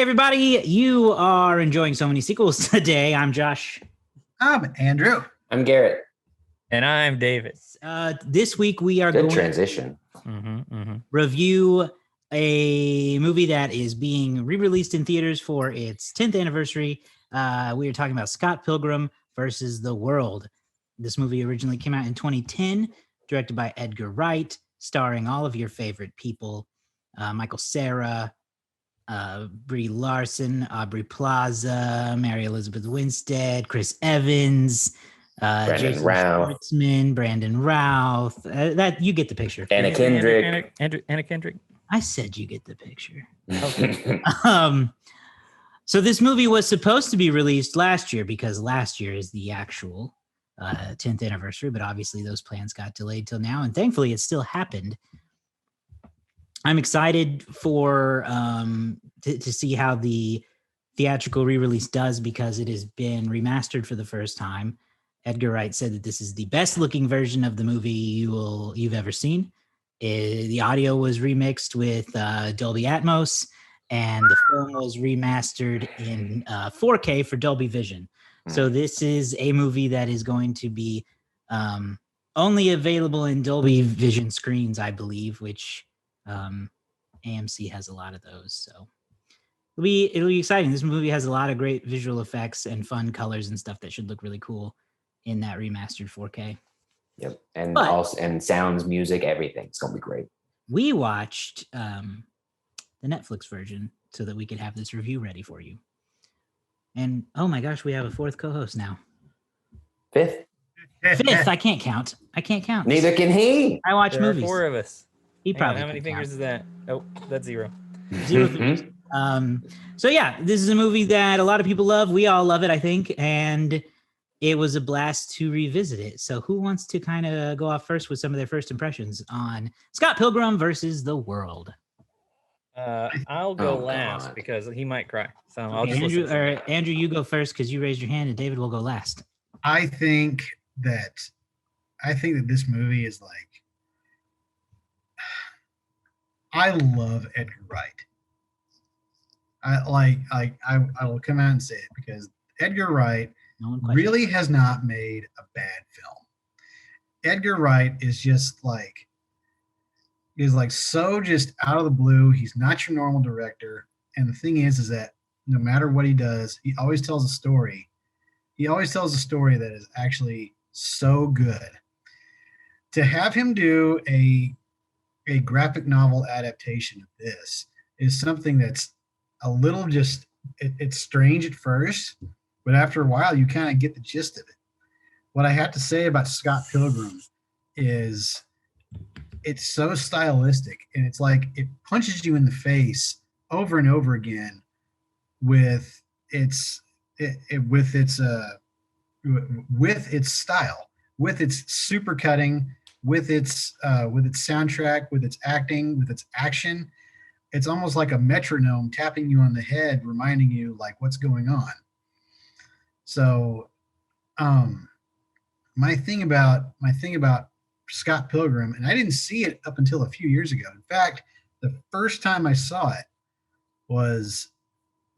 everybody. You are enjoying so many sequels today. I'm Josh. I'm Andrew. I'm Garrett. And I'm David. This week we are Good going transition. to review a movie that is being re-released in theaters for its 10th anniversary. We are talking about Scott Pilgrim versus the World. This movie originally came out in 2010, directed by Edgar Wright, starring all of your favorite people, Michael Cera, Brie Larson, Aubrey Plaza, Mary Elizabeth Winstead, Chris Evans, Jason Schwartzman, Brandon Routh. That you get the picture. Anna Kendrick. Anna Kendrick. I said you get the picture. Okay. So this movie was supposed to be released last year because last year is the actual 10th anniversary, but obviously those plans got delayed till now, and thankfully it still happened. I'm excited for to see how the theatrical re-release does because it has been remastered for the first time. Edgar Wright said that this is the best looking version of the movie you've ever seen. The audio was remixed with Dolby Atmos, and the film was remastered in 4K for Dolby Vision. So this is a movie that is going to be only available in Dolby Vision screens, I believe, which AMC has a lot of those. So it'll be exciting. This movie has a lot of great visual effects and fun colors and stuff that should look really cool in that remastered 4K. Yep. And sounds, music, everything. It's gonna be great. We watched the Netflix version so that we could have this review ready for you. And oh my gosh, we have a fourth co-host now. Fifth. I can't count. Neither can he. I watch There movies. are 4 of us. He Hang on, probably how many can fingers count. is that? Oh, that's 0. 0 fingers. So yeah, this is a movie that a lot of people love. We all love it, I think, and it was a blast to revisit it. So who wants to kind of go off first with some of their first impressions on Scott Pilgrim versus the World? I'll go Oh, last God. because he might cry. So I'll Okay, just listen. Andrew, you go first because you raised your hand, and David will go last. I think that this movie is like, I love Edgar Wright. I will come out and say it because Edgar Wright No one questions. really has not made a bad film. Edgar Wright is so just out of the blue. He's not your normal director. And the thing is that no matter what he does, he always tells a story. He always tells a story that is actually so good. To have him do a graphic novel adaptation of this is something that's a little it's strange at first, but after a while you kind of get the gist of it. What I have to say about Scott Pilgrim is it's so stylistic, and it's like it punches you in the face over and over again with its style, with its super cutting, with its soundtrack, with its acting, with its action. It's almost like a metronome tapping you on the head, reminding you like what's going on. So my thing about Scott Pilgrim, and I didn't see it up until a few years ago. In fact, the first time I saw it was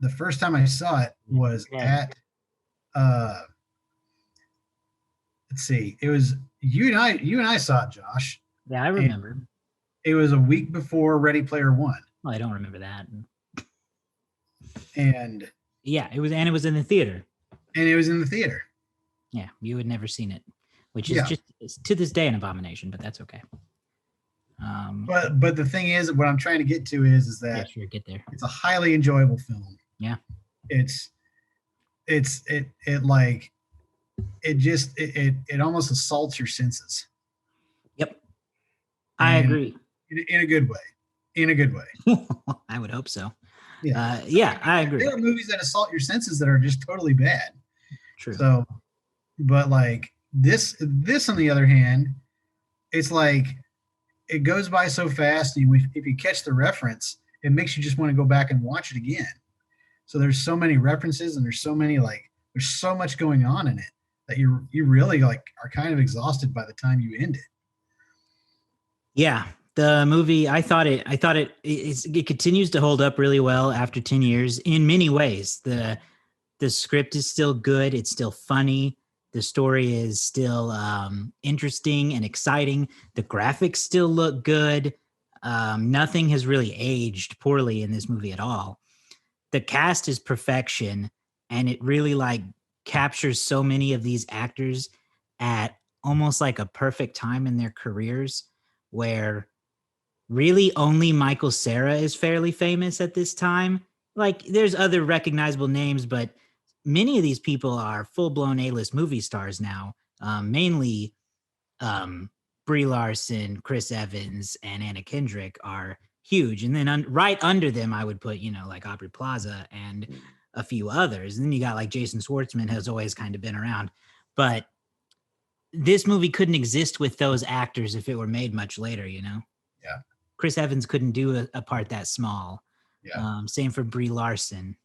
at let's see, it was you and I saw it, Josh. Yeah, I remember. It was a week before Ready Player One. Well, I don't remember that. And Yeah, it was in the theater. Yeah, you had never seen it, which is it's to this day an abomination, but that's okay. But the thing is, what I'm trying to get to is that yeah, sure, get there. it's a highly enjoyable film. Yeah. It almost assaults your senses. Yep. I agree. In a good way. I would hope so. Yeah. I agree. There are movies that assault your senses that are just totally bad. True. So, but like this on the other hand, it's like it goes by so fast. And if you catch the reference, it makes you just want to go back and watch it again. So there's so many references, and there's so much going on in it that you really like are kind of exhausted by the time you end it. Yeah. The movie, it continues to hold up really well after 10 years in many ways. The script is still good. It's still funny. The story is still interesting and exciting. The graphics still look good. Nothing has really aged poorly in this movie at all. The cast is perfection, and it really like captures so many of these actors at almost like a perfect time in their careers, where really only Michael Cera is fairly famous at this time. Like there's other recognizable names, but many of these people are full-blown A-list movie stars now. Mainly Brie Larson, Chris Evans, and Anna Kendrick are huge. And then right under them, I would put, like Aubrey Plaza and a few others. And then you got like Jason Schwartzman has always kind of been around. But this movie couldn't exist with those actors if it were made much later, Yeah. Chris Evans couldn't do a part that small. Yeah. Same for Brie Larson.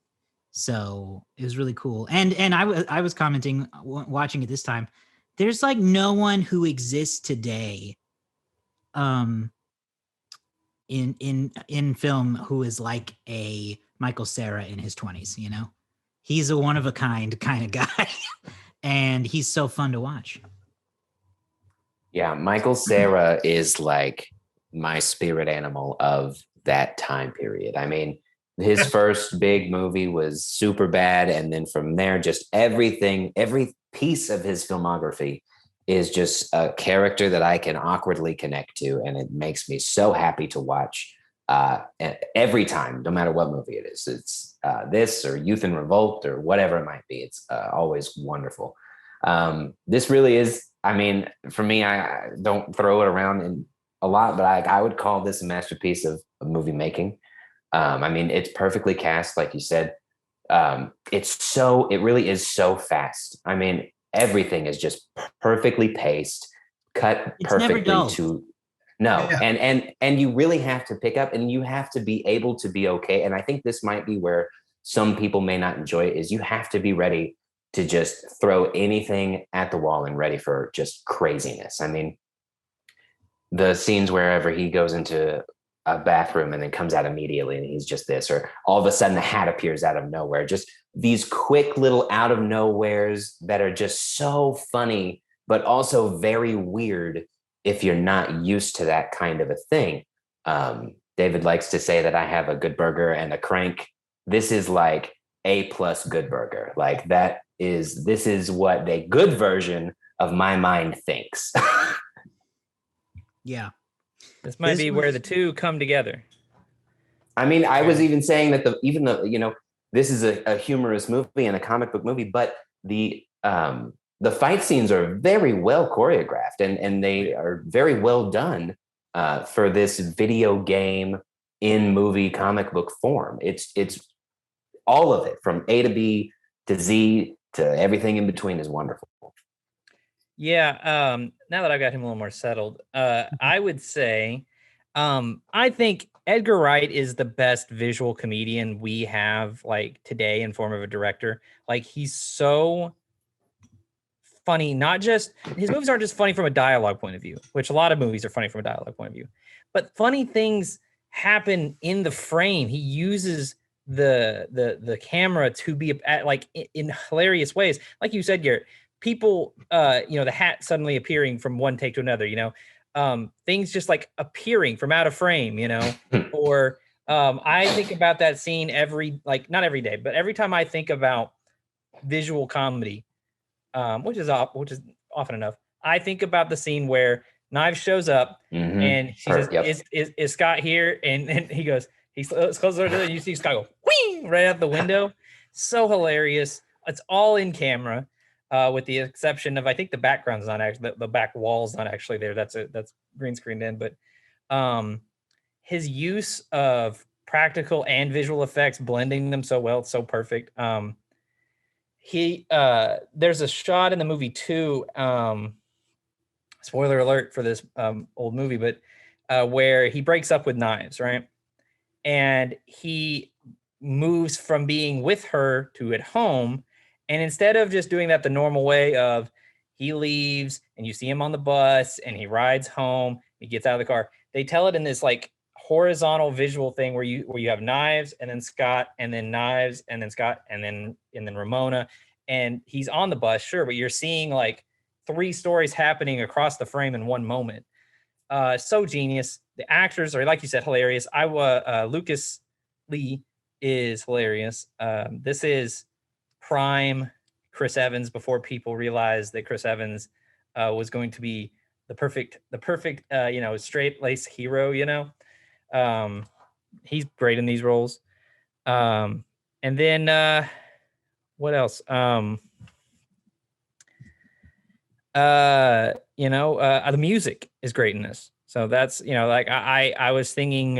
So it was really cool. And I was commenting watching it this time. There's like no one who exists today in film who is like a Michael Cera in his 20s, He's a one of a kind of guy. And he's so fun to watch. Yeah, Michael Cera is like my spirit animal of that time period. I mean, his first big movie was Superbad, and then from there, just every piece of his filmography is just a character that I can awkwardly connect to, and it makes me so happy to watch every time, no matter what movie it is. It's this or Youth in Revolt or whatever it might be. It's always wonderful. This really is, I mean, for me, I don't throw it around in a lot, but I would call this a masterpiece of movie making. I mean, it's perfectly cast, like you said. It really is so fast. I mean, everything is just perfectly paced, cut It's perfectly never dull. to no. Yeah. And you really have to pick up, and you have to be able to be okay. And I think this might be where some people may not enjoy it, is you have to be ready to just throw anything at the wall and ready for just craziness. I mean, the scenes wherever he goes into a bathroom and then comes out immediately and he's just this, or all of a sudden the hat appears out of nowhere. Just these quick little out of nowheres that are just so funny, but also very weird if you're not used to that kind of a thing. David likes to say that I have a good burger and a crank. This is like A+ good burger. Like this is what the good version of my mind thinks. Yeah. This might be where the two come together. I mean, I was even saying that even though, this is a humorous movie and a comic book movie, but the fight scenes are very well choreographed and they are very well done for this video game in movie comic book form. It's all of it from A to B to Z to everything in between is wonderful. Yeah. Now that I've got him a little more settled, I would say, I think Edgar Wright is the best visual comedian we have like today in form of a director. Like he's so funny, not just his movies aren't just funny from a dialogue point of view, which a lot of movies are funny from a dialogue point of view, but funny ththings happen in the frame. He uses the camera to be at like in hilarious ways. Like you said, Garrett, people, the hat suddenly appearing from one take to another, things just like appearing from out of frame, or I think about that scene not every day, but every time I think about visual comedy, which is often enough, I think about the scene where Knives shows up and she says, Yep. is Scott here? And he goes, he's closer to it, and you see Scott go whee right out the window. So hilarious. It's all in camera. With the exception of, I think the background's not actually, the back wall's not actually there. That's green screened in, but his use of practical and visual effects, blending them so well, it's so perfect. There's a shot in the movie too, spoiler alert for this old movie, but where he breaks up with Knives, right? And he moves from being with her to at home. And instead of just doing that the normal way of he leaves and you see him on the bus and he rides home, he gets out of the car, they tell it in this like horizontal visual thing where you have knives and then Scott and then knives and then Scott and then Ramona, and he's on the bus, sure, but you're seeing like 3 stories happening across the frame in one moment. So genius. The actors are, like you said, hilarious. Lucas Lee is hilarious. This is prime Chris Evans before people realized that Chris Evans was going to be the perfect straight-laced hero. He's great in these roles. And then what else? The music is great in this. So that's, like I was singing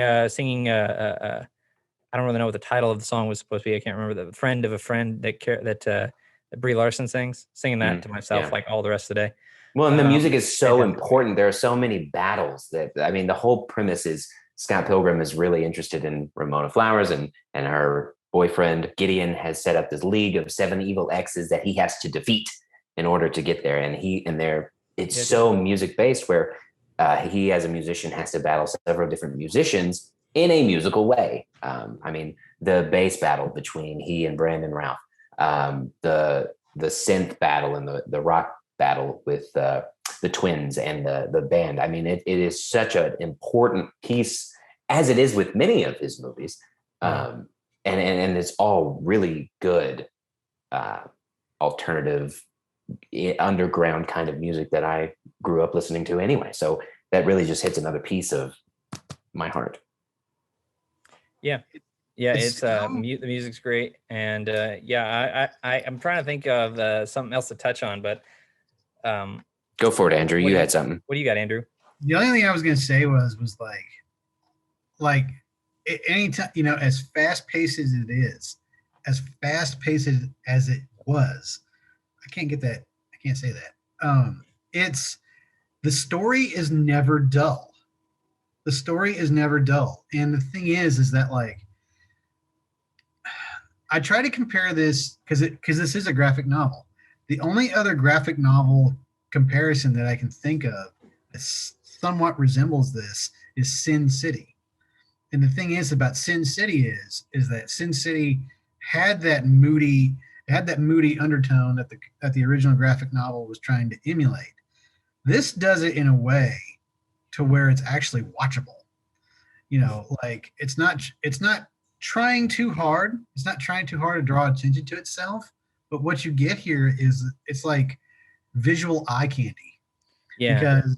I don't really know what the title of the song was supposed to be. I can't remember. The friend of a friend that Brie Larson singing that to myself like all the rest of the day. Well, and the music is so important. There are so many battles the whole premise is Scott Pilgrim is really interested in Ramona Flowers, and her boyfriend Gideon has set up this league of 7 evil exes that he has to defeat in order to get there. And it's so music based where he as a musician has to battle several different musicians in a musical way. The bass battle between he and Brandon Routh, the synth battle and the rock battle with the twins and the band. It is such an important piece, as it is with many of his movies. And it's all really good alternative underground kind of music that I grew up listening to anyway. So that really just hits another piece of my heart. Yeah, it's the music's great, and I'm trying to think of something else to touch on, but go for it, Andrew. You had something. What do you got, Andrew? The only thing I was going to say was like anytime, as fast paced as it is, as fast paced as it was, I can't say that. It's the story is never dull. The story is never dull. And the thing is that like, I try to compare this because this is a graphic novel. The only other graphic novel comparison that I can think of that somewhat resembles this is Sin City. And the thing is about Sin City is that Sin City had that moody undertone that the original graphic novel was trying to emulate. This does it in a way to where it's actually watchable. Like it's not trying too hard. It's not trying too hard to draw attention to itself. But what you get here is it's like visual eye candy. Yeah. Because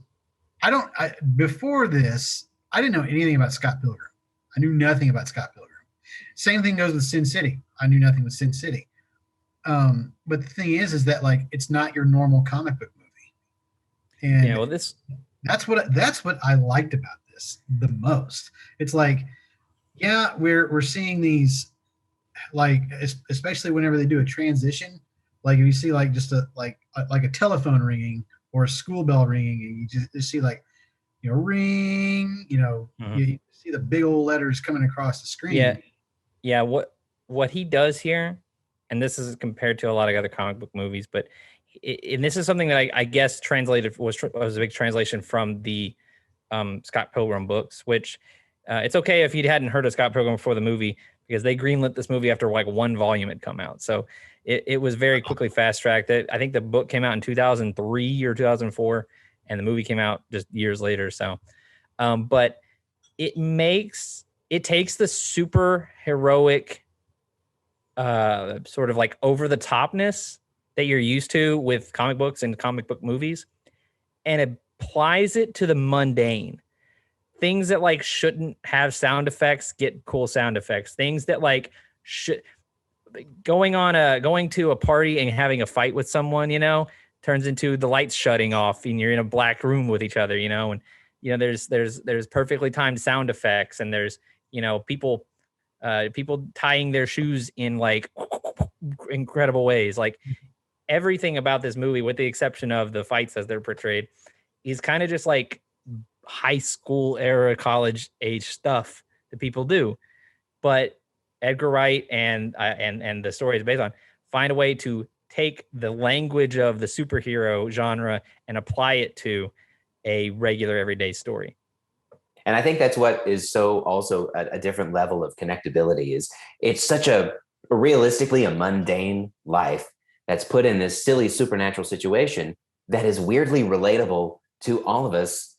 before this, I didn't know anything about Scott Pilgrim. I knew nothing about Scott Pilgrim. Same thing goes with Sin City. I knew nothing with Sin City. But the thing is that like it's not your normal comic book movie. And that's what I liked about this the most. It's like, yeah, we're seeing these, like especially whenever they do a transition, like if you see like just a telephone ringing or a school bell ringing, and you just see like, ring, you see the big old letters coming across the screen. Yeah. What he does here, and this is compared to a lot of other comic book movies, but and this is something that I guess translated was a big translation from the Scott Pilgrim books, which it's okay if you hadn't heard of Scott Pilgrim before the movie, because they greenlit this movie after like 1 volume had come out. So it was very quickly fast tracked. I think the book came out in 2003 or 2004, and the movie came out just years later. So, but it takes the super heroic, sort of like over the topness that you're used to with comic books and comic book movies, and applies it to the mundane. Things that like shouldn't have sound effects get cool sound effects. Things that like going to a party and having a fight with someone, turns into the lights shutting off and you're in a black room with each other, and there's perfectly timed sound effects, and there's people tying their shoes in like incredible ways. Like everything about this movie, with the exception of the fights as they're portrayed, is kind of just like high school era, college age stuff that people do. But Edgar Wright and the story is based on find a way to take the language of the superhero genre and apply it to a regular everyday story. And I think that's what is so also a different level of connectability is it's such a realistically a mundane life that's put in this silly supernatural situation that is weirdly relatable to all of us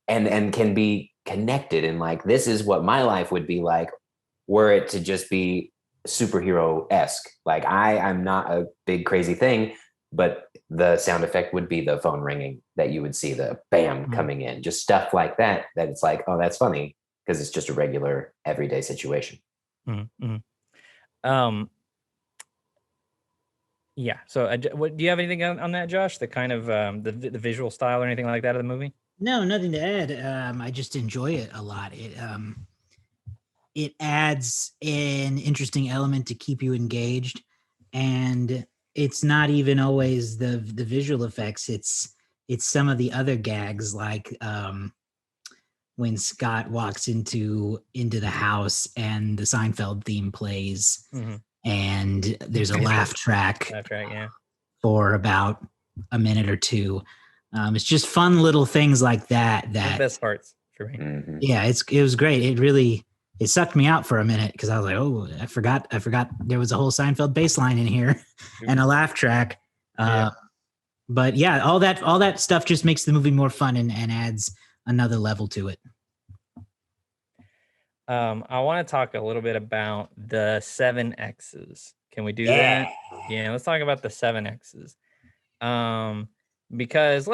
and can be connected. And like, this is what my life would be like were it to just be superhero-esque. Like I'm not a big crazy thing, but the sound effect would be the phone ringing that you would see the bam coming in, just stuff like that it's like, oh, that's funny because it's just a regular everyday situation. Yeah. So what do you have anything on that, Josh? The kind of the visual style or anything like that of the movie? No, nothing to add. I just enjoy it a lot. It adds an interesting element to keep you engaged, and it's not even always the visual effects. It's some of the other gags, like when Scott walks into the house and the Seinfeld theme plays, and there's a laugh track. For about a minute or two. It's just fun little things like that. The best parts for me. Yeah, it was great. It sucked me out for a minute because I was like, oh, I forgot there was a whole Seinfeld bass line in here and a laugh track. But yeah, all that stuff just makes the movie more fun and adds another level to it. I want to talk a little bit about the 7 X's. Can we do that? Yeah, let's talk about the 7 X's. Because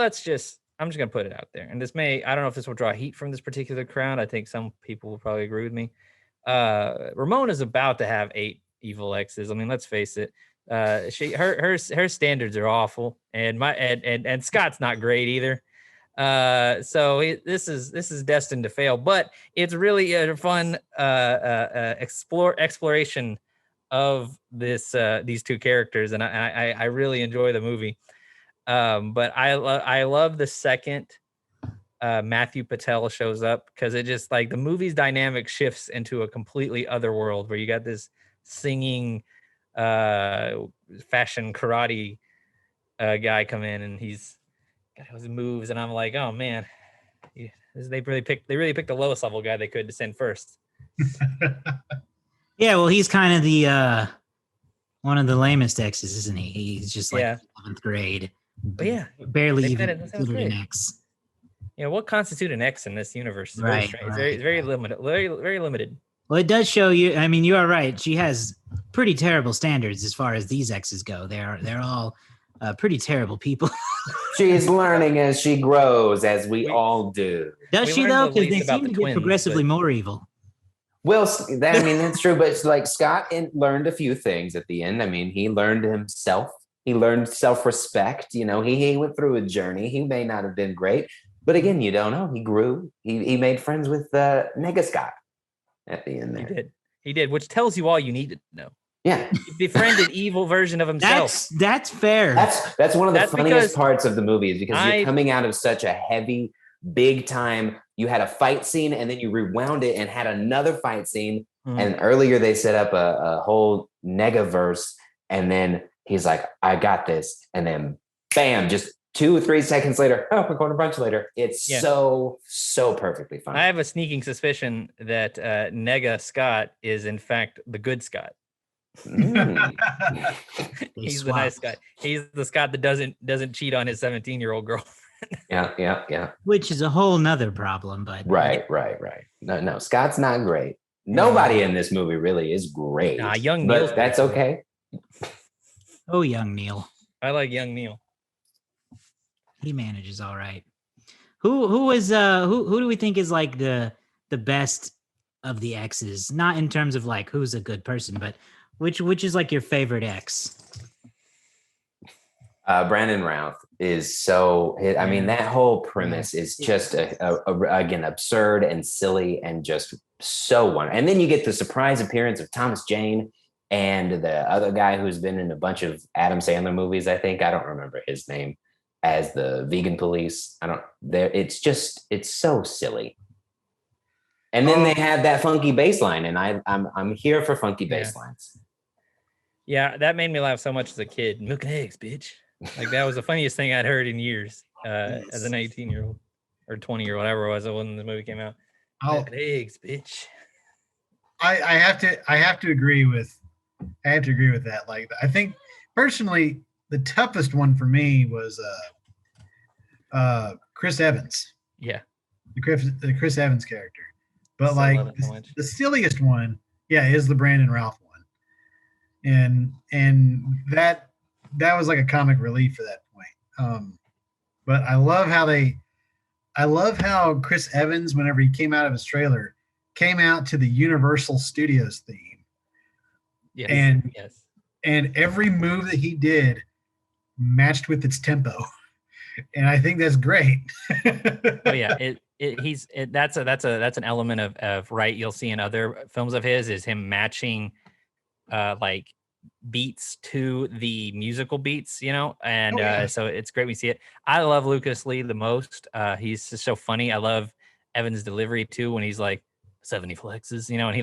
I'm just gonna put it out there. And I don't know if this will draw heat from this particular crowd. I think some people will probably agree with me. Ramona's about to have 8 evil exes. I mean, let's face it. Her standards are awful, and Scott's not great either. So this is destined to fail, but it's really a fun exploration of these 2 characters, and I really enjoy the movie. But I love the second Matthew Patel shows up, because it just like the movie's dynamic shifts into a completely other world where you got this singing fashion karate guy come in, and he's got his moves, and I'm like, oh man, they really picked the lowest level guy they could to send first. Yeah, well, he's kind of the one of the lamest X's, isn't he? He's just like 11th grade. But yeah, barely even considered an X. Yeah, what constitutes an X in this universe is very strange. It's very limited. Very limited. Well, it does show you. I mean, you are right. She has pretty terrible standards as far as these X's go. They're all pretty terrible people. She's learning as she grows, as we all do. Does she though? Because they seem to get progressively more evil. Well, that's true. But it's like Scott learned a few things at the end. I mean, he learned himself. He learned self-respect. You know, he went through a journey. He may not have been great, but again, you don't know. He grew. He made friends with Nega Scott at the end there. He did, which tells you all you need to know. Yeah, he befriended evil version of himself. That's fair. That's one of the funniest parts of the movie, is because you're coming out of such a heavy, big time. You had a fight scene, and then you rewound it and had another fight scene. And earlier they set up a whole Negaverse, and then he's like, I got this. And then bam, just 2 or 3 seconds later, oh, we're going to brunch later. It's so perfectly fine. I have a sneaking suspicion that Nega Scott is in fact the good Scott. He's the nice guy. He's the Scott that doesn't cheat on his 17-year-old girlfriend. Yeah. Which is a whole nother problem, but right. No, Scott's not great. Nobody in this movie really is great. Nah, young Neil, but that's okay. Oh, young Neil. I like young Neil. He manages all right. Who do we think is like the best of the X's? Not in terms of like who's a good person, but which is like your favorite X? Brandon Routh is so. I mean, that whole premise is just again absurd and silly and just so wonderful. And then you get the surprise appearance of Thomas Jane and the other guy who's been in a bunch of Adam Sandler movies. I don't remember his name, as the vegan police. It's so silly. And then they have that funky bass line, and I'm here for funky bass lines. Yeah, that made me laugh so much as a kid. Milk and eggs, bitch. Like, that was the funniest thing I'd heard in years as a 19-year-old or 20 or whatever it was when the movie came out. I'll, Eggs, bitch. I have to agree with that. Like, I think personally, the toughest one for me was Chris Evans, Yeah. the Chris Evans character. But Still like love it so much. the silliest one, yeah, is the Brandon Routh one, and that was like a comic relief for that point. But I love how Chris Evans, whenever he came out of his trailer, came out to the Universal Studios theme. Yes. And yes. And every move that he did matched with its tempo. And I think that's great. Oh yeah. That's an element of Wright you'll see in other films of his, is him matching like beats to the musical beats, and so it's great we see it. I love Lucas Lee the most. He's just so funny. I love Evan's delivery too, when he's like 70 flexes, and he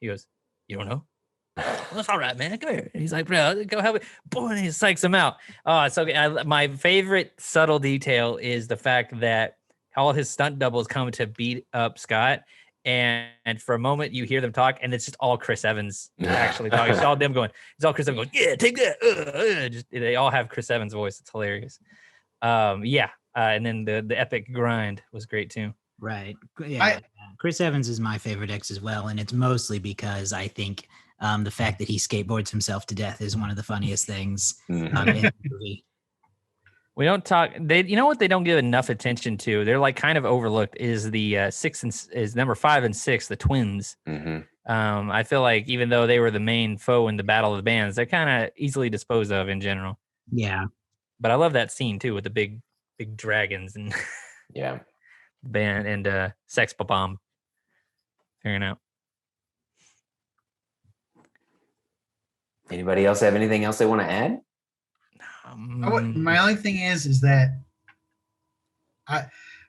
goes, you don't know? That's all right, man. Come here. And he's like, bro, go help me. Boom, and he psychs him out. Oh, so my favorite subtle detail is the fact that all his stunt doubles come to beat up Scott. And for a moment you hear them talk, and it's just all Chris Evans actually talking. It's all them going. It's all Chris Evans going, yeah, take that. They all have Chris Evans' voice. It's hilarious. And then the epic grind was great too. Right. Yeah. Chris Evans is my favorite X as well, and it's mostly because I think the fact that he skateboards himself to death is one of the funniest things in the movie. We don't talk. You know what they don't give enough attention to? They're like kind of overlooked. Is the number 5 and 6, the twins? Mm-hmm. I feel like even though they were the main foe in the Battle of the Bands, they're kind of easily disposed of in general. Yeah, but I love that scene too with the big dragons and yeah, band and Sex Bomb figuring out. Anybody else have anything else they want to add? My only thing is that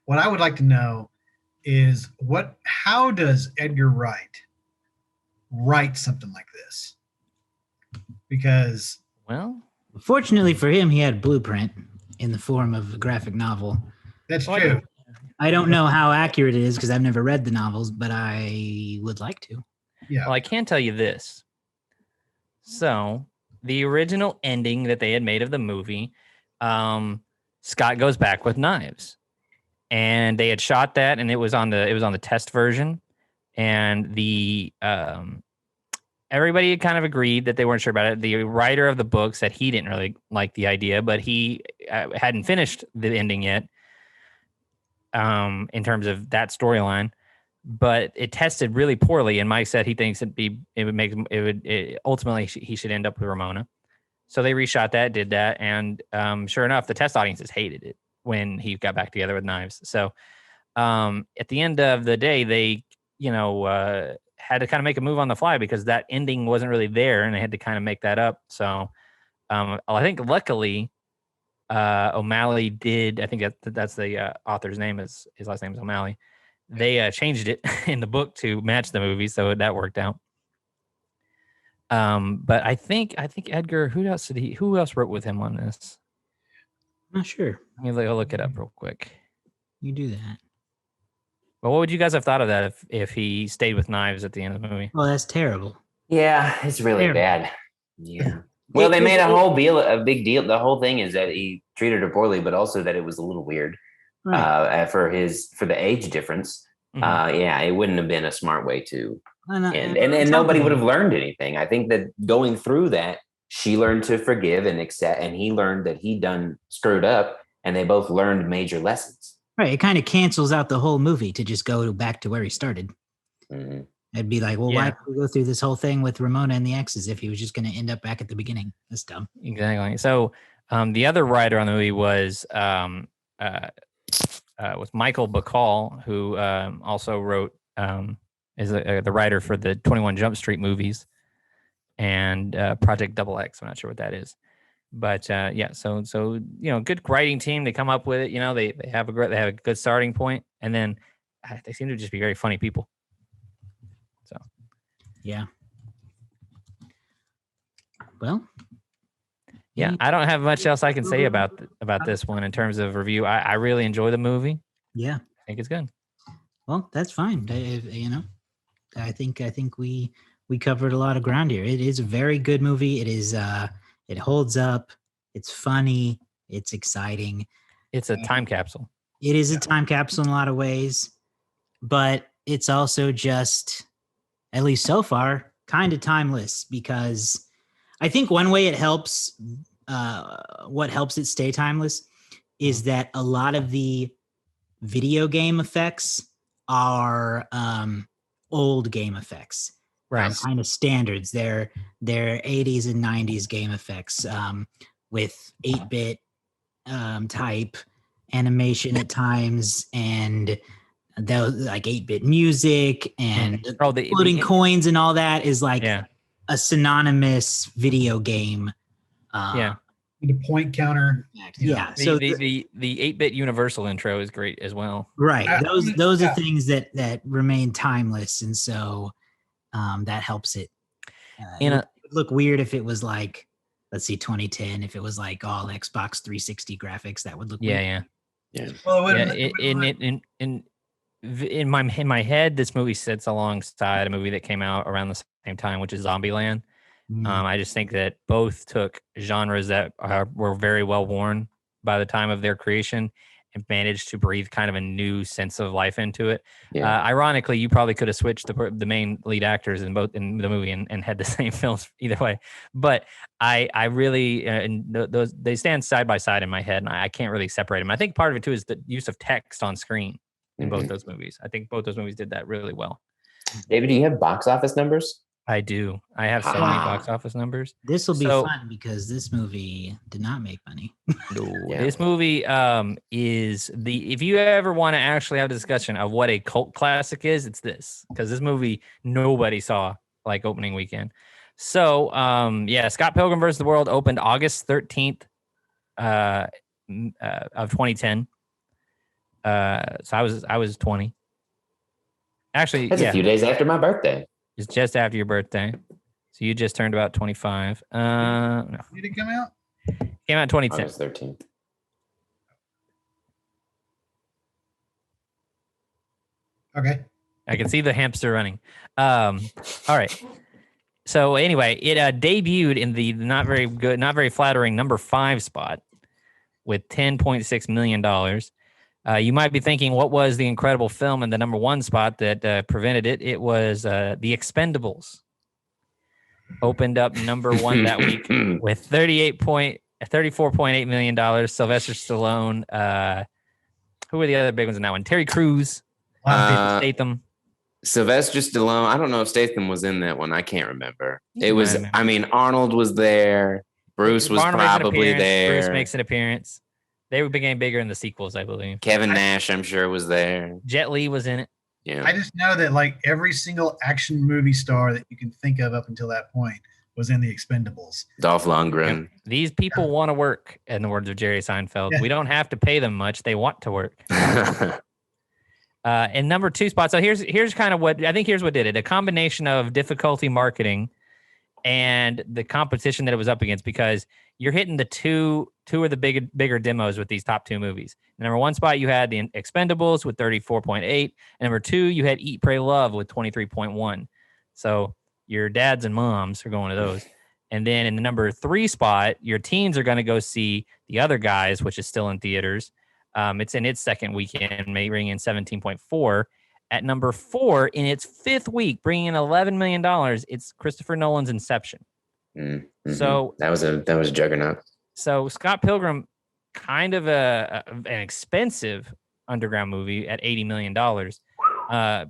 what I would like to know is how does Edgar Wright write something like this? Because, well, fortunately for him, he had a blueprint in the form of a graphic novel. That's true. I don't know how accurate it is because I've never read the novels, but I would like to. Yeah. Well, I can tell you this. So the original ending that they had made of the movie, Scott goes back with knives, and they had shot that, and it was on the test version, and the everybody had kind of agreed that they weren't sure about it. The writer of the book said he didn't really like the idea, but he hadn't finished the ending yet, in terms of that storyline. But it tested really poorly, and Mike said he thinks ultimately he should end up with Ramona. So they reshot that, did that, and sure enough, the test audiences hated it when he got back together with knives. So at the end of the day, they had to kind of make a move on the fly because that ending wasn't really there, and they had to kind of make that up. So I think luckily O'Malley did. I think that's the author's name. His last name is O'Malley. They changed it in the book to match the movie, so that worked out. But I think Edgar. Who else wrote with him on this? I'm not sure. Let me look it up real quick. You do that. Well, what would you guys have thought of that if he stayed with knives at the end of the movie? Well, that's terrible. Yeah, it's really bad. Yeah. Well, they made a big deal. The whole thing is that he treated her poorly, but also that it was a little weird. Right. For the age difference. Mm-hmm. Yeah, it wouldn't have been a smart way to and nobody would have learned anything. I think that going through that, she learned to forgive and accept, and he learned that he done screwed up, and they both learned major lessons. Right. It kind of cancels out the whole movie to just go back to where he started. Mm-hmm. It'd be like, well, why did we go through this whole thing with Ramona and the exes if he was just going to end up back at the beginning? That's dumb. Exactly. So the other writer on the movie was Michael Bacall, who also wrote is the writer for the 21 Jump Street movies and Project XX. I'm not sure what that is, but so good writing team. They come up with it. They have a good starting point, and then they seem to just be very funny people. So yeah. Well. Yeah, I don't have much else I can say about this one in terms of review. I really enjoy the movie. Yeah, I think it's good. Well, that's fine. I think we covered a lot of ground here. It is a very good movie. It is it holds up. It's funny. It's exciting. It's a time capsule. It is a time capsule in a lot of ways, but it's also just, at least so far, kind of timeless, because I think one way it helps, what helps it stay timeless is that a lot of the video game effects are old game effects. Right. Kind of standards. They're 80s and 90s game effects with 8-bit type animation at times, and those like 8-bit music and the floating coins and all that is like yeah. a synonymous video game. Yeah. The point counter. Yeah. So the 8-bit Universal intro is great as well. Right. Those are things that remain timeless, and so that helps it. It would look weird if it was like, let's see, 2010. If it was like all Xbox 360 graphics, that would look weird. Yeah. Well, in my head, this movie sits alongside a movie that came out around the same time, which is Zombieland. I just think that both took genres that were very well worn by the time of their creation and managed to breathe kind of a new sense of life into it. Yeah. Ironically, you probably could have switched the main lead actors in the movie and had the same films either way. But I really and those they stand side by side in my head, and I can't really separate them. I think part of it too is the use of text on screen in both those movies. I think both those movies did that really well. David, do you have box office numbers? I do. I have so many box office numbers. This will be fun because this movie did not make money. This movie is if you ever want to actually have a discussion of what a cult classic is, it's this, because this movie nobody saw like opening weekend. So Scott Pilgrim vs. the World opened August 13th of 2010. So I was 20. Actually, that's a few days after my birthday. It's just after your birthday. So you just turned about 25. No. Did it come out? Came out 2010. August 13th. Okay. I can see the hamster running. All right. So anyway, it debuted in the not very good, not very flattering number 5 spot with $10.6 million. You might be thinking, what was the incredible film in the number 1 spot that prevented it? It was The Expendables. Opened up number 1 that week with $34.8 million. Sylvester Stallone. Who were the other big ones in that one? Terry Crews. Statham. Sylvester Stallone. I don't know if Statham was in that one. I can't remember. It was. I mean, Arnold was there. Bruce was probably there. Bruce makes an appearance. They became bigger in the sequels, I believe. Kevin Nash, I'm sure, was there. Jet Li was in it. Yeah. I just know that like every single action movie star that you can think of up until that point was in The Expendables. Dolph Lundgren. Yep. These people want to work, in the words of Jerry Seinfeld. Yeah. We don't have to pay them much. They want to work. And number 2 spot. So here's kind of what I think. Here's what did it: a combination of difficulty marketing and the competition that it was up against, because you're hitting the two of the bigger demos with these top 2 movies. The number 1 spot, you had The Expendables with 34.8. And number 2, you had Eat, Pray, Love with 23.1. So your dads and moms are going to those. And then in the number 3 spot, your teens are going to go see The Other Guys, which is still in theaters. It's in its second weekend, bringing in 17.4. At number 4, in its 5th week, bringing in $11 million, it's Christopher Nolan's Inception. Mm-hmm. So that was a juggernaut. So Scott Pilgrim, kind of an expensive underground movie at $80 million,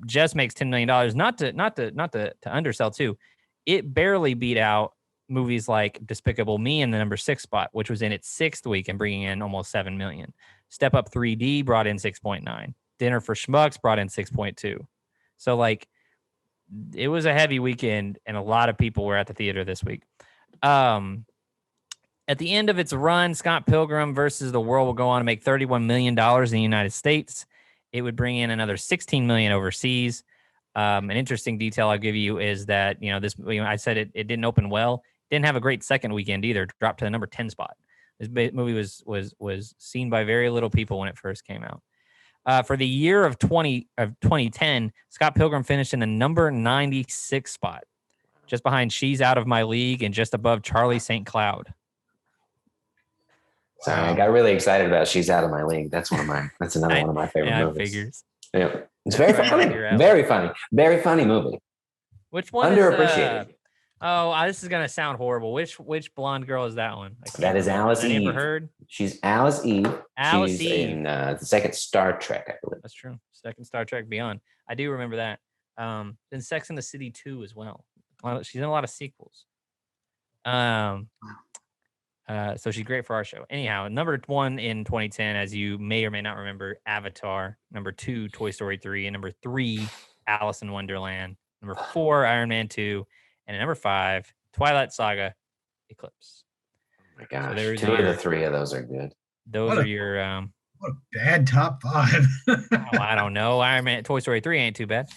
just makes $10 million. Not to undersell too, it barely beat out movies like Despicable Me in the number 6 spot, which was in its 6th week and bringing in almost $7 million. Step Up 3D brought in 6.9. Dinner for Schmucks brought in 6.2. So like, it was a heavy weekend, and a lot of people were at the theater this week. At the end of its run, Scott Pilgrim versus the World will go on to make $31 million in the United States. It would bring in another $16 million overseas. An interesting detail I'll give you is that, I said it didn't open well. Didn't have a great second weekend either. Dropped to the number 10 spot. This movie was seen by very little people when it first came out. For the year of 2010, Scott Pilgrim finished in the number 96 spot, just behind She's Out of My League and just above Charlie St. Cloud. Sorry, I got really excited about She's Out of My League. That's another one of my favorite movies. Figures. Yeah. It's very funny. Very funny. Very funny movie. Which one underappreciated? This is gonna sound horrible. Which blonde girl is that one? That is Alice Eve. Never heard. She's Alice Eve. Alice She's Eve. in the second Star Trek, I believe. That's true. Second Star Trek Beyond. I do remember that. In Sex and the City 2 as well. She's in a lot of sequels. So she's great for our show. Anyhow, number 1 in 2010, as you may or may not remember, Avatar. Number 2, Toy Story 3. And number 3, Alice in Wonderland. Number 4, Iron Man 2. And number 5, Twilight Saga, Eclipse. Oh my gosh, so 2 of the 3 of those are good. Those are your... what a bad top 5. I don't know. Iron Man, Toy Story 3 ain't too bad.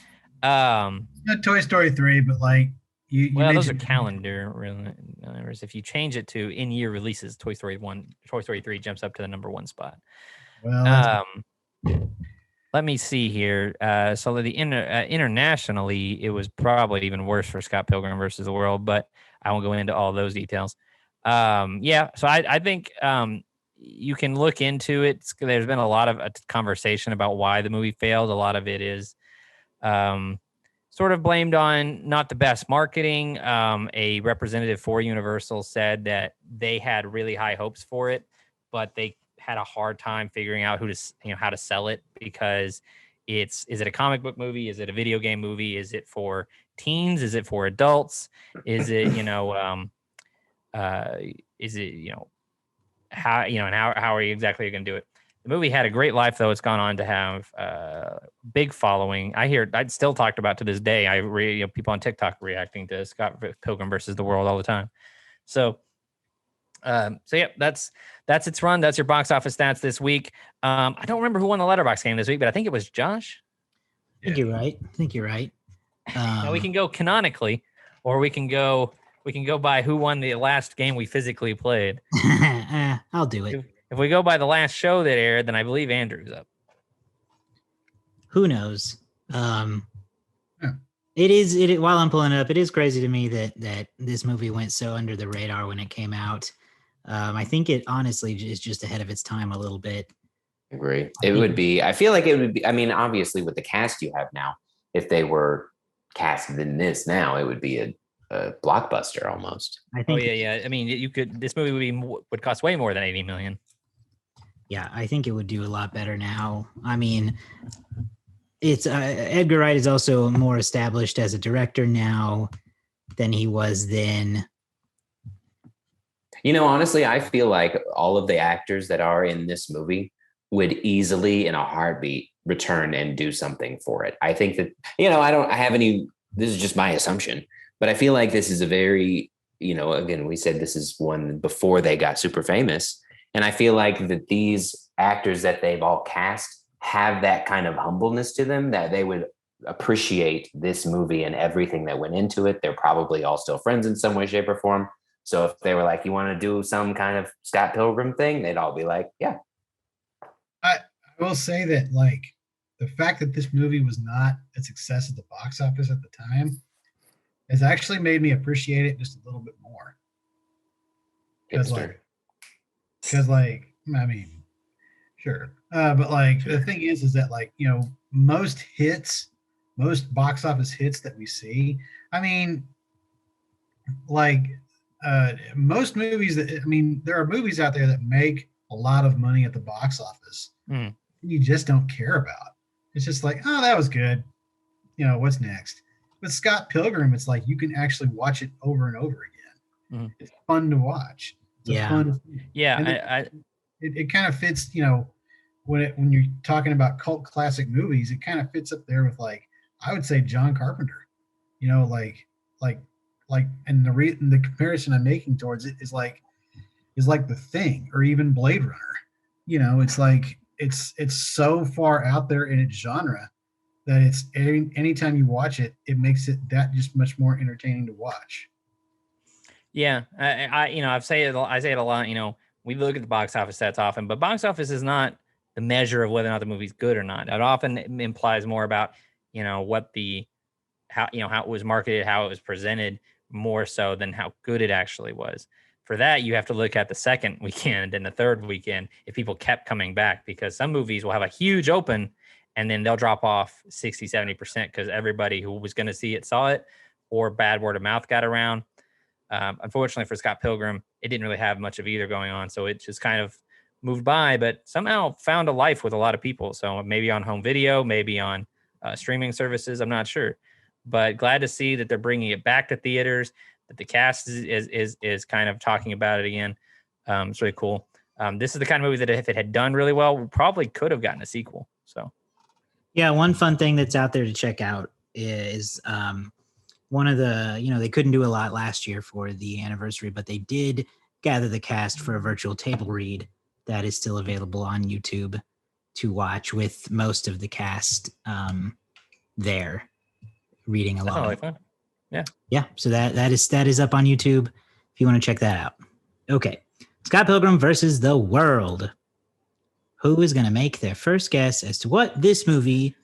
Not Toy Story 3, but like... those are calendar numbers. If you change it to in-year releases, Toy Story 3 jumps up to the number 1 spot. Well, let me see here. So internationally, it was probably even worse for Scott Pilgrim versus the World, but I won't go into all those details. So I think you can look into it. There's been a lot of conversation about why the movie failed. A lot of it is sort of blamed on not the best marketing. A representative for Universal said that they had really high hopes for it, but they had a hard time figuring out how to sell it, because is it a comic book movie? Is it a video game movie? Is it for teens? Is it for adults? Is it, how are you exactly going to do it? The movie had a great life, though. It's gone on to have a big following. I'd still talked about to this day. People on TikTok reacting to Scott Pilgrim versus the World all the time. So yeah, that's its run. That's your box office stats this week. I don't remember who won the Letterboxd game this week, but I think it was Josh. I think you're right. Now we can go canonically, or we can go by who won the last game we physically played. I'll do it. If we go by the last show that aired, then I believe Andrew's up. Who knows? It is while I'm pulling it up, it is crazy to me that this movie went so under the radar when it came out. I think it honestly is just ahead of its time a little bit. Agree. I feel like it would be, I mean, obviously with the cast you have now, if they were cast in this now, it would be a blockbuster almost. I think. Oh yeah. I mean, this movie would cost way more than $80 million. Yeah, I think it would do a lot better now. I mean, it's Edgar Wright is also more established as a director now than he was then. Honestly, I feel like all of the actors that are in this movie would easily, in a heartbeat, return and do something for it. I think that, this is just my assumption, but I feel like this is a very, again, we said this is one before they got super famous. And I feel like that these actors that they've all cast have that kind of humbleness to them, that they would appreciate this movie and everything that went into it. They're probably all still friends in some way, shape, or form. So if they were like, you want to do some kind of Scott Pilgrim thing, they'd all be like, yeah. I will say that, like, the fact that this movie was not a success at the box office at the time has actually made me appreciate it just a little bit more. Because, I mean, sure. But, like, the thing is that, like, most box office hits that we see, I mean, like, most movies there are movies out there that make a lot of money at the box office. You just don't care about. It's just like, oh, that was good. What's next? With Scott Pilgrim, it's like you can actually watch it over and over again. It's fun to watch. It kind of fits, when you're talking about cult classic movies, it kind of fits up there with, like, I would say John Carpenter. And the comparison I'm making towards it is like The Thing or even Blade Runner. It's like it's so far out there in its genre that it's anytime you watch it, it makes it that just much more entertaining to watch. Yeah, I say it a lot. We look at the box office stats often, but box office is not the measure of whether or not the movie's good or not. It often implies more about, what how it was marketed, how it was presented, more so than how good it actually was. For that, you have to look at the second weekend and the third weekend if people kept coming back, because some movies will have a huge open and then they'll drop off 60, 70% because everybody who was going to see it saw it, or bad word of mouth got around. Unfortunately for Scott Pilgrim, it didn't really have much of either going on. So it just kind of moved by, but somehow found a life with a lot of people. So maybe on home video, maybe on streaming services, I'm not sure. But glad to see that they're bringing it back to theaters, that the cast is kind of talking about it again. It's really cool. This is the kind of movie that if it had done really well, we probably could have gotten a sequel. So, yeah, one fun thing that's out there to check out is one of the, they couldn't do a lot last year for the anniversary, but they did gather the cast for a virtual table read that is still available on YouTube to watch, with most of the cast there reading along. Like fun. Yeah. So that is up on YouTube if you want to check that out. Okay. Scott Pilgrim versus the World. Who is going to make their first guess as to what this movie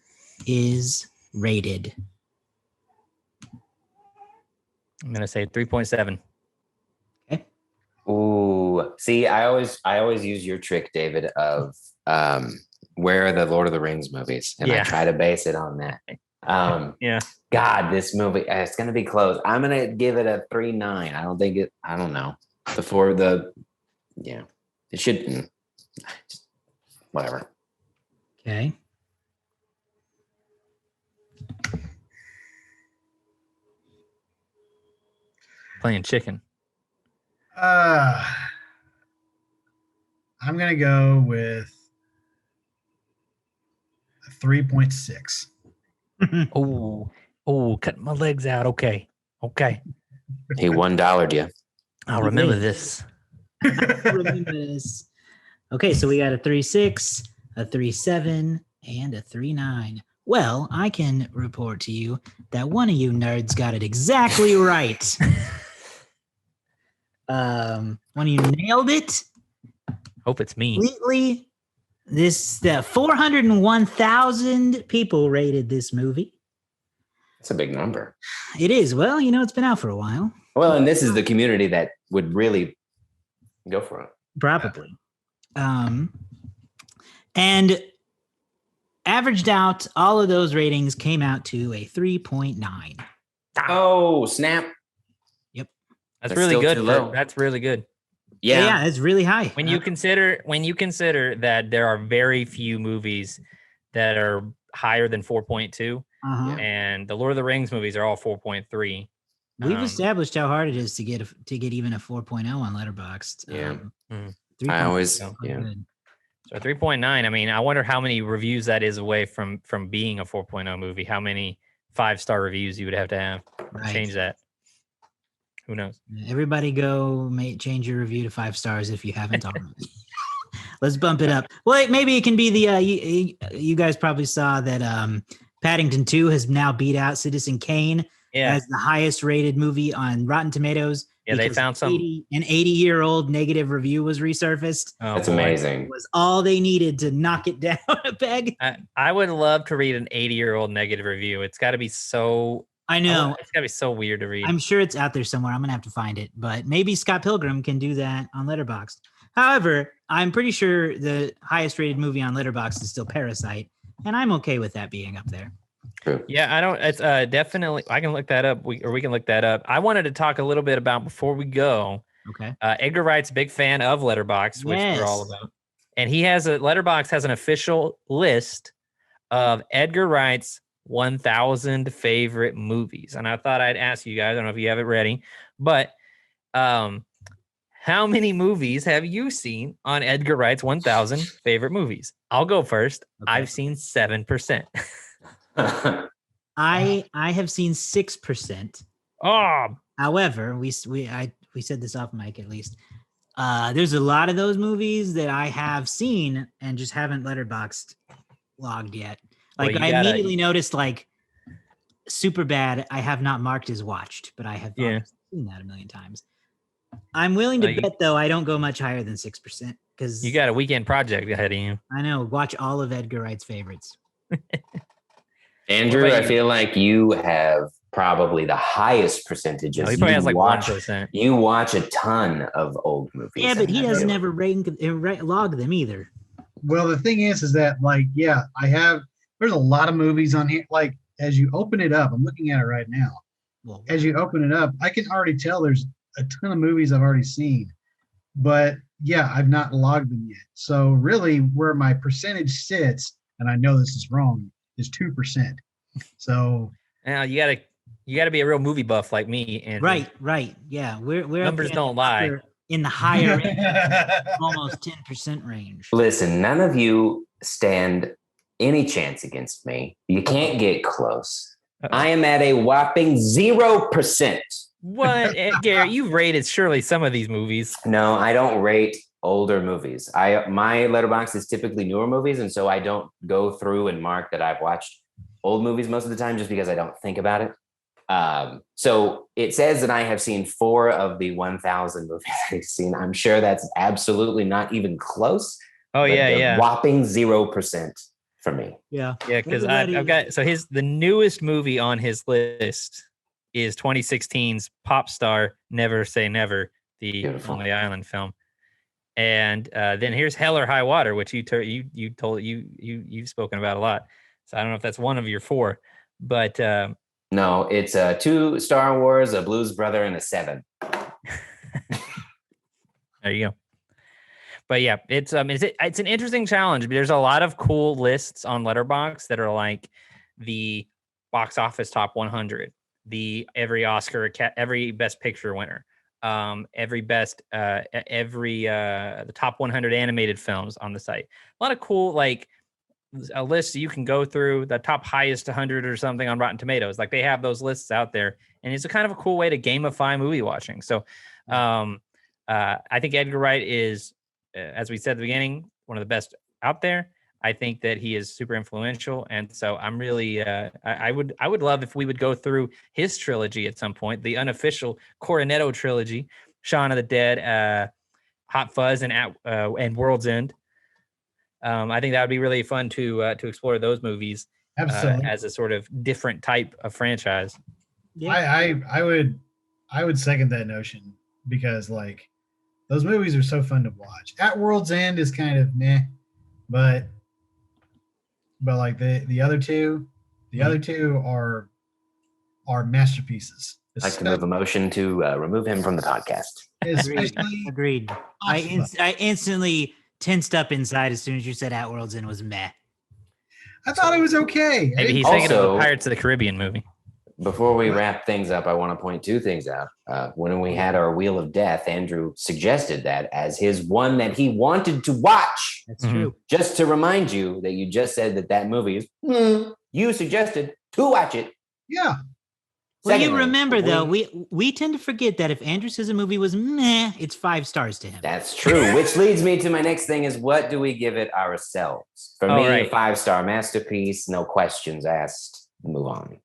is rated? I'm going to say 3.7. Okay. Ooh, see, I always use your trick, David, of where are the Lord of the Rings movies? And I try to base it on that. God, this movie, it's going to be close. I'm going to give it a 3.9. I don't know. It should, whatever. Okay. Playing chicken. I'm going to go with a 3.6. Oh, cutting my legs out. Okay. He $1'd you. I'll remember this. Okay, so we got a 3.6, a 3.7, and a 3.9. Well, I can report to you that one of you nerds got it exactly right. One of you nailed it. Hope it's me. Completely. The 401,000 people rated this movie. That's a big number. It is. Well, it's been out for a while. Well, and this is the community that would really go for it. Probably. And averaged out, all of those ratings came out to a 3.9. Oh, snap. Yep. That's really good. That's really good. Yeah, it's really high. When you consider that there are very few movies that are higher than 4.2, and the Lord of the Rings movies are all 4.3. We've established how hard it is to get even a 4.0 on Letterboxd. I always So 3.9. I mean, I wonder how many reviews that is away from being a 4.0 movie. How many 5-star reviews you would have to have to change that. Who knows? Everybody go change your review to 5 stars if you haven't already. Let's bump it up. Well, maybe it can be the you guys probably saw that Paddington 2 has now beat out Citizen Kane as the highest rated movie on Rotten Tomatoes. Yeah, they found an 80-year-old negative review was resurfaced. Oh, that's amazing. It was all they needed to knock it down a peg. I would love to read an 80-year-old negative review. It's got to be so... I know. It's got to be so weird to read. I'm sure it's out there somewhere. I'm going to have to find it. But maybe Scott Pilgrim can do that on Letterboxd. However, I'm pretty sure the highest rated movie on Letterboxd is still Parasite. And I'm okay with that being up there. Yeah, I don't. It's definitely. I can look that up. We can look that up. I wanted to talk a little bit about before we go. Okay. Edgar Wright's a big fan of Letterboxd, which we're all about, and Letterboxd has an official list of Edgar Wright's 1,000 favorite movies. And I thought I'd ask you guys. I don't know if you have it ready, but how many movies have you seen on Edgar Wright's 1,000 favorite movies? I'll go first. Okay. I've seen 7%. I have seen 6%. Oh, however, we said this off mic at least. There's a lot of those movies that I have seen and just haven't Letterboxd logged yet. Like I immediately noticed, like Superbad, I have not marked as watched, but I have seen that a million times. I'm willing to bet though I don't go much higher than 6%. because You got a weekend project ahead of you. I know. Watch all of Edgar Wright's favorites. Andrew, about I you? feel like you have probably the highest percentage. No, Of he probably you has like watch 1%. You watch a ton of old movies. Yeah, but and he I has feel- never logged them either. Well, the thing is that like, yeah, there's a lot of movies on here. Like as you open it up, I'm looking at it right now. Well, As you open it up, I can already tell there's a ton of movies I've already seen, but yeah, I've not logged them yet. So really, where my percentage sits, and I know this is wrong, is 2%. So Now you gotta be a real movie buff like me. And right. Yeah, we're up Numbers there don't lie. in the higher end, almost 10% range. Listen, none of you stand any chance against me. You can't get close. Uh-oh. I am at a whopping 0%. What, Garrett? You've rated surely some of these movies. No, I don't rate older movies. My letterbox is typically newer movies, and so I don't go through and mark that I've watched old movies most of the time, just because I don't think about it. So it says that I have seen 4 of the 1,000 movies I've seen. I'm sure that's absolutely not even close. Oh yeah. Whopping 0% for me. Yeah, Because Everybody- I've got the newest movie on his list is 2016's Pop Star Never Say Never, the Beautiful. Lonely Island film. And then here's Hell or High Water, which you've spoken about a lot. So I don't know if that's one of your 4, but No, it's 2 Star Wars, a Blues Brother, and a 7. there you go. But yeah, it's an interesting challenge. There's a lot of cool lists on Letterboxd that are like the box office top 100, the every Oscar, every Best Picture winner, the top 100 animated films on the site. A lot of cool like a list you can go through, the top highest 100 or something on Rotten Tomatoes. Like they have those lists out there, and it's a kind of a cool way to gamify movie watching. So I think Edgar Wright is, as we said at the beginning, one of the best out there. I think that he is super influential, and so I'm really I would love if we would go through his trilogy at some point, the unofficial Cornetto trilogy, Shaun of the Dead, Hot Fuzz, and World's End. I think that would be really fun to explore those movies absolutely. as a sort of different type of franchise. Yeah. I would second that notion, because like those movies are so fun to watch. At World's End is kind of meh, but like the other two are masterpieces. I'd like to move a motion to remove him from the podcast. Especially Agreed. I instantly tensed up inside as soon as you said At World's End was meh. I thought it was okay. Maybe he's thinking of Also- the Pirates of the Caribbean movie. Before we wrap things up, I want to point 2 things out. When we had our Wheel of Death, Andrew suggested that as his one that he wanted to watch. That's Mhm. true. Just to remind you that you just said that movie is, you suggested to watch it. Yeah. Well, you Secondly, remember though, we tend to forget that if Andrew says a movie was meh, it's 5 stars to him. That's true, which leads me to my next thing is, what do we give it ourselves? For me, right. a 5-star masterpiece, no questions asked, move on.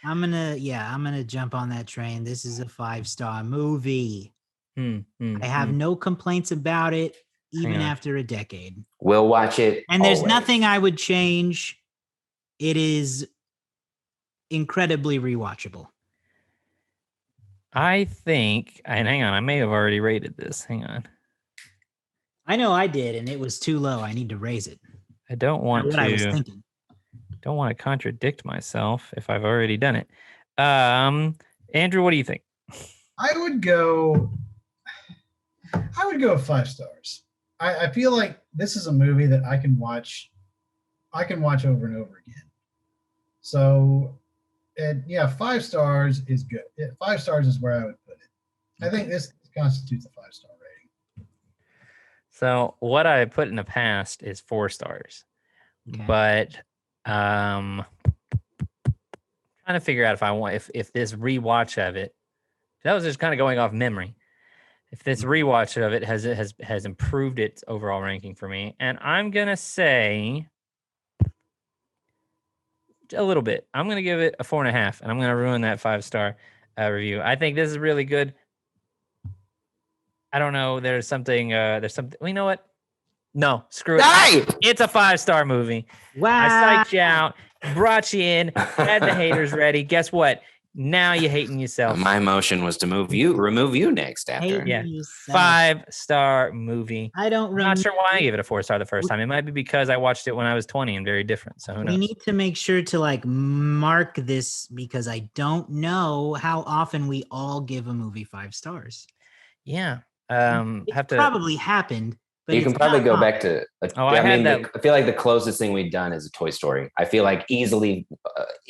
I'm gonna jump on that train. This is a 5-star movie. I have no complaints about it, even Hang on. after a decade. We'll watch it. And there's always. nothing I would change. It is incredibly rewatchable. I think, and hang on, I may have already rated this. Hang on. I know I did, and it was too low. I need to raise it. I don't want What I was to thinking. contradict myself if I've already done it. Andrew, what do you think? I would go 5 stars. I feel like this is a movie that I can watch over and over again. So, and yeah, 5 stars is good. 5 stars is where I would put it. I think this constitutes a 5-star rating. So what I put in the past is 4 stars, Okay. but trying to figure out if this rewatch of it, that was just kind of going off memory. If this rewatch of it has improved its overall ranking for me, and I'm gonna say a little bit. I'm gonna give it a 4.5, and I'm gonna ruin that 5-star review. I think this is really good. I don't know. There's something. Well, you know what? No, screw it. Die! It's a 5-star movie. Wow. I psyched you out, brought you in, had the haters ready. Guess what? Now you're hating yourself. My motion was to remove you next after. Yeah. Yourself. 5-star movie. I don't I'm remember. not sure why I gave it a 4-star the first time. It might be because I watched it when I was 20 and very different. So who knows? We need to make sure to like mark this because I don't know how often we all give a movie 5 stars. Yeah. It's Have to probably happened. But You can it's probably not go common. back to. I feel like the closest thing we've done is a Toy Story. I feel like easily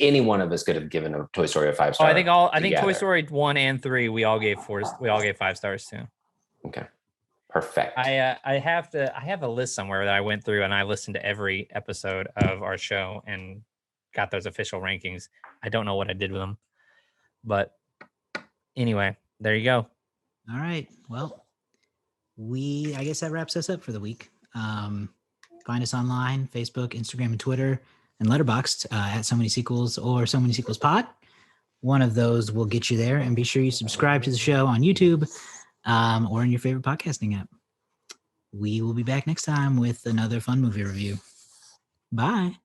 any one of us could have given a Toy Story a 5-star. I think Toy Story 1 and 3 we all gave 5 stars too. Okay, perfect. I have a list somewhere that I went through and I listened to every episode of our show and got those official rankings. I don't know what I did with them, but anyway, there you go. All right. Well, I guess that wraps us up for the week. Find us online, Facebook, Instagram, and Twitter, and Letterboxd at So Many Sequels or So Many Sequels Pod. One of those will get you there. And be sure you subscribe to the show on YouTube or in your favorite podcasting app. We will be back next time with another fun movie review. Bye.